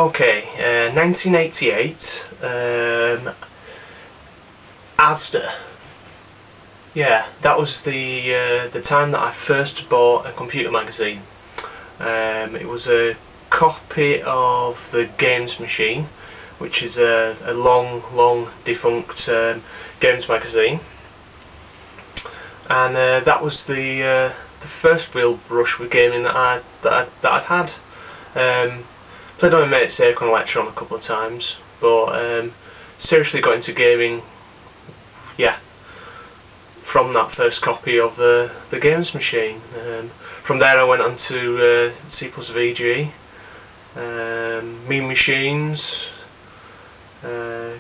Okay, 1988, Asda. Yeah, that was the time that I first bought a computer magazine. It was a copy of the Games Machine, which is a long defunct games magazine, and that was the first real brush with gaming that I'd had. Played on my mate's Acorn Electron a couple of times, but seriously got into gaming, yeah, from that first copy of the Games Machine. From there I went on to C+VG, Mean Machines,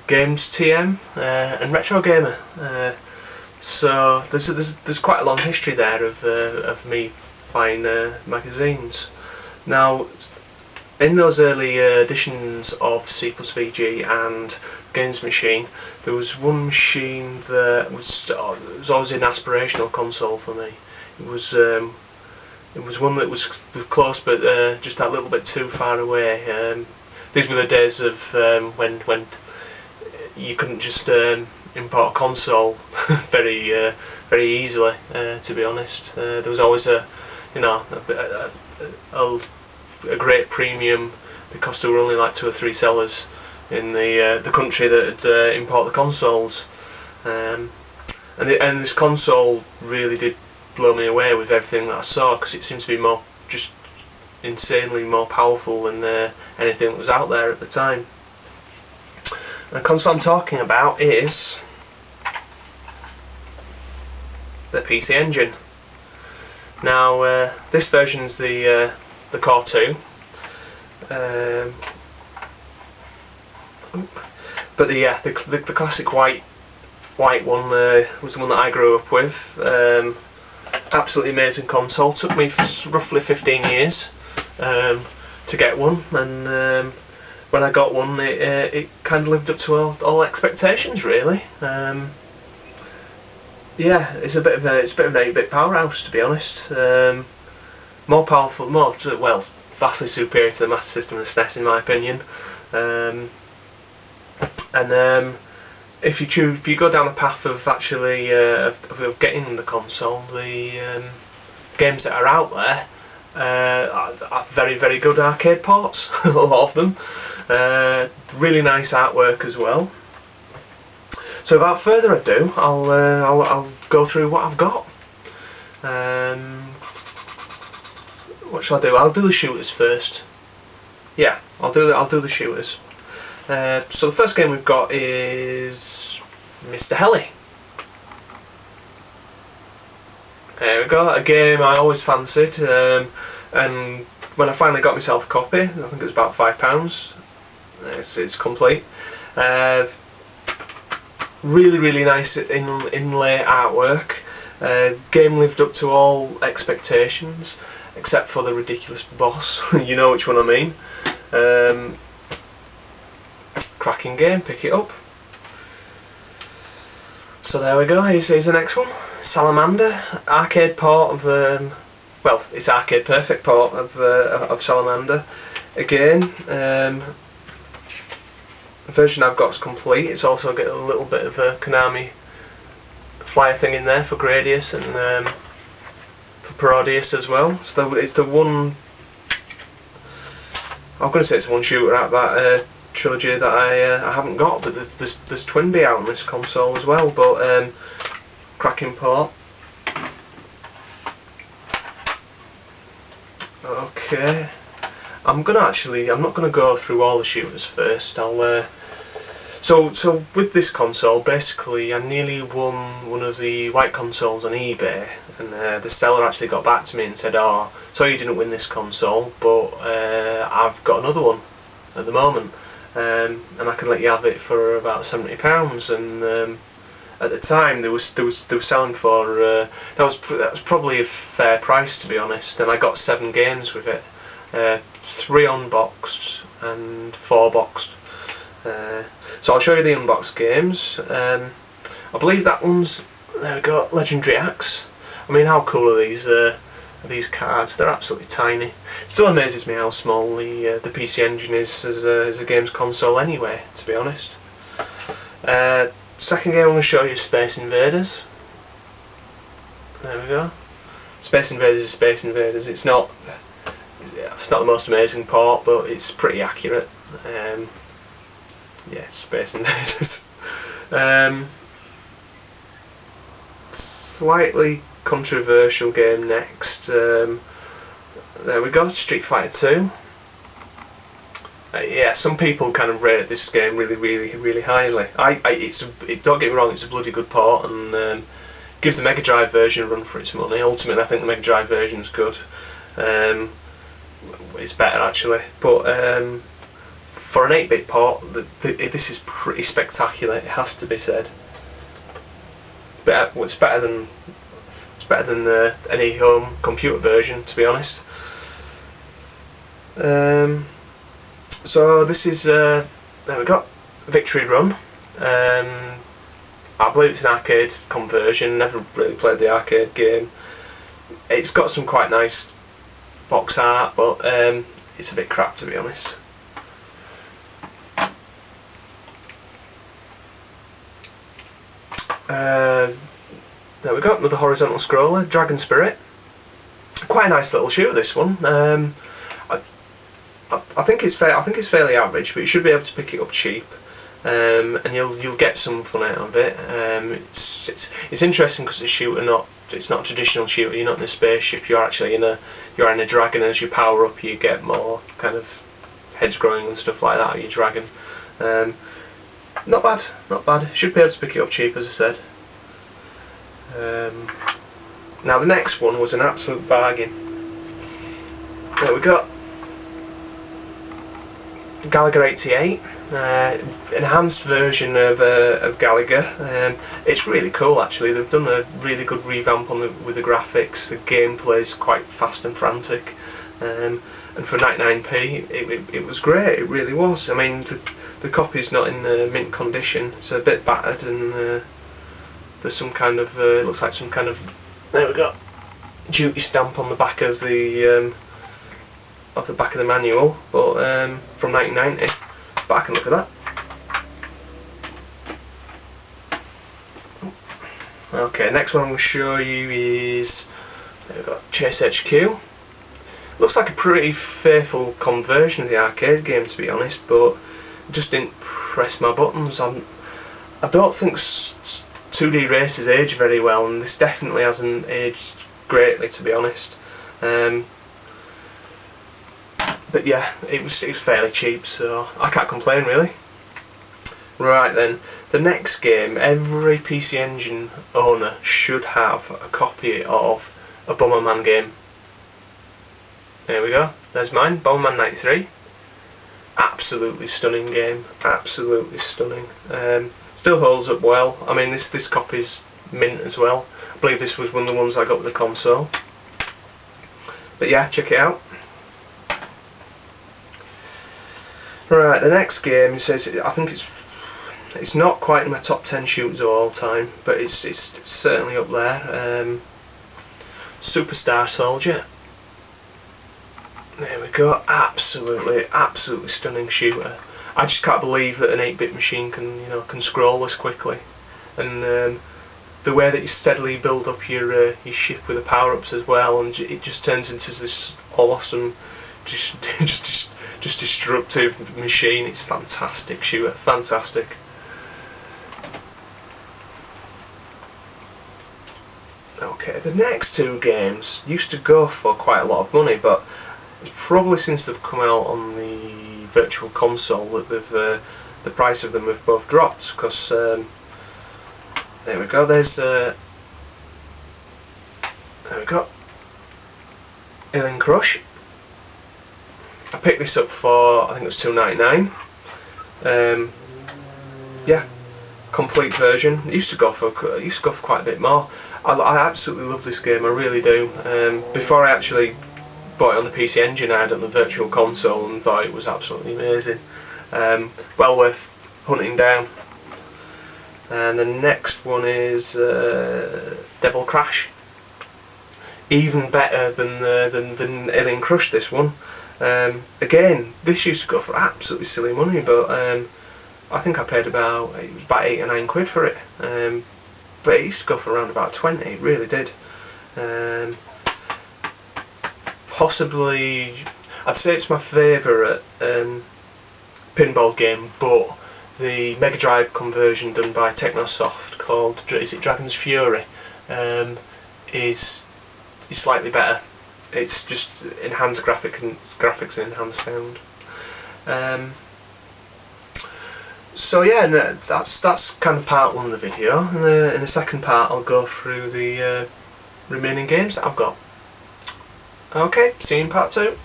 Games TM, and Retro Gamer. So there's quite a long history there of me buying magazines. Now, in those early editions of C+VG and Games Machine, there was one machine that was always an aspirational console for me. It was one that was close, but just a little bit too far away. These were the days of when you couldn't just import a console very easily. To be honest, there was always a great premium because there were only like 2 or 3 sellers in the country that import the consoles, and this console really did blow me away with everything that I saw, because it seemed to be just insanely more powerful than anything that was out there at the time. The console I'm talking about is the PC Engine. Now, this version is the Core 2, but the classic white one was the one that I grew up with. Absolutely amazing console. Took me roughly 15 years to get one, and when I got one, it kind of lived up to all expectations, really. Yeah, it's a bit of an 8-bit powerhouse, to be honest. More powerful, vastly superior to the Master System and SNES, in my opinion. If you go down the path of actually of getting the console, the games that are out there are very good arcade ports. A lot of them. Really nice artwork as well. So without further ado, I'll go through what I've got. What shall I do? I'll do the shooters first. Yeah, I'll do the shooters. So the first game we've got is Mr. Heli. There we go. A game I always fancied, and when I finally got myself a copy, I think it was about £5. It's complete. Really nice inlay artwork. Game lived up to all expectations, except for the ridiculous boss. You know which one I mean. Cracking game, pick it up. So there we go, here's the next one. Salamander, arcade port of, well, it's arcade perfect port of Salamander. Again, the version I've got is complete. It's also got a little bit of a Konami flyer thing in there for Gradius and for Parodius as well. So it's the one, I'm going to say it's the one shooter out that trilogy that I haven't got, but there's Twinbee out on this console as well, but cracking port. Okay, I'm not gonna go through all the shooters first. So with this console, basically, I nearly won one of the white consoles on eBay, and the seller actually got back to me and said, "Oh, sorry you didn't win this console, but I've got another one at the moment, and I can let you have it for about £70." And at the time, they were selling for that was probably a fair price, to be honest. And I got 7 games with it, 3 unboxed and 4 boxed. So I'll show you the unboxed games. I believe that one's, there we go, Legendary Axe. I mean, how cool are these these cards. They're absolutely tiny. It still amazes me how small the PC Engine is as a games console anyway, to be honest. Second game I'm going to show you is Space Invaders. There we go. Space Invaders is Space Invaders. It's not the most amazing port, but it's pretty accurate. Yeah, Space Invaders. Slightly controversial game next. There we go, Street Fighter 2. Yeah, some people kind of rate this game really highly. Don't get me wrong, it's a bloody good port, and gives the Mega Drive version a run for its money. Ultimately, I think the Mega Drive version is good. It's better actually, but for an 8-bit port, this is pretty spectacular. It has to be said. It's better than any home computer version, to be honest. So this is there we go, Victory Run. I believe it's an arcade conversion. Never really played the arcade game. It's got some quite nice box art, but it's a bit crap, to be honest. There we go, another horizontal scroller, Dragon Spirit. Quite a nice little shooter, this one. I think it's fairly average, but you should be able to pick it up cheap, and you'll get some fun out of it. It's interesting because it's not a traditional shooter. You're not in a spaceship. You're actually in a dragon. As you power up, you get more kind of heads growing and stuff like that. Your dragon. Not bad, not bad. Should be able to pick it up cheap, as I said. Now the next one was an absolute bargain. There we go. Galaga 88, enhanced version of Galaga. It's really cool actually. They've done a really good revamp with the graphics. The gameplay is quite fast and frantic, and for 99p it was great. It really was. I mean, the copy's not in mint condition. It's a bit battered, and there's some kind of it looks like some kind of, there we go, duty stamp on the back of the manual, but from 1990. But I can look at that. Okay, next one I'm going to show you is, there we go, Chase HQ. Looks like a pretty faithful conversion of the arcade game, to be honest, but it just didn't press my buttons. I don't think 2D races age very well, and this definitely hasn't aged greatly, to be honest. But yeah, it was fairly cheap, so I can't complain really. Right then, the next game, every PC Engine owner should have a copy of a Bomberman game. There we go, there's mine, Bomberman 93. Absolutely stunning game, absolutely stunning. Still holds up well. I mean, this copy's mint as well. I believe this was one of the ones I got with the console. But yeah, check it out. Right, the next game, it says, I think it's not quite in my top 10 shooters of all time, but it's certainly up there. Superstar Soldier. There we go. Absolutely stunning shooter. I just can't believe that an 8-bit machine can scroll this quickly, and the way that you steadily build up your ship with the power-ups as well, and it just turns into this awesome, just destructive machine. It's fantastic shooter, fantastic. Okay, the next two games used to go for quite a lot of money, but it's probably since they've come out on the Virtual Console that the price of them have both dropped. Because there we go. There we go. Alien Crush. I picked this up for, I think it was $2.99. Yeah, complete version. It used to go for quite a bit more. I absolutely love this game. I really do. Before I actually bought it on the PC Engine, I had it on the Virtual Console and thought it was absolutely amazing. Well worth hunting down. And the next one is Devil Crash. even better than Alien Crush, this one. Again, this used to go for absolutely silly money, but I think I paid about 8 or 9 quid for it. But it used to go for around about 20, it really did. Possibly, I'd say it's my favourite pinball game, but the Mega Drive conversion done by Technosoft, called, is it Dragon's Fury, is slightly better. It's just enhanced graphics and enhanced sound. So yeah, that's kind of part one of the video. In the second part, I'll go through the remaining games that I've got. Okay, see you in part two.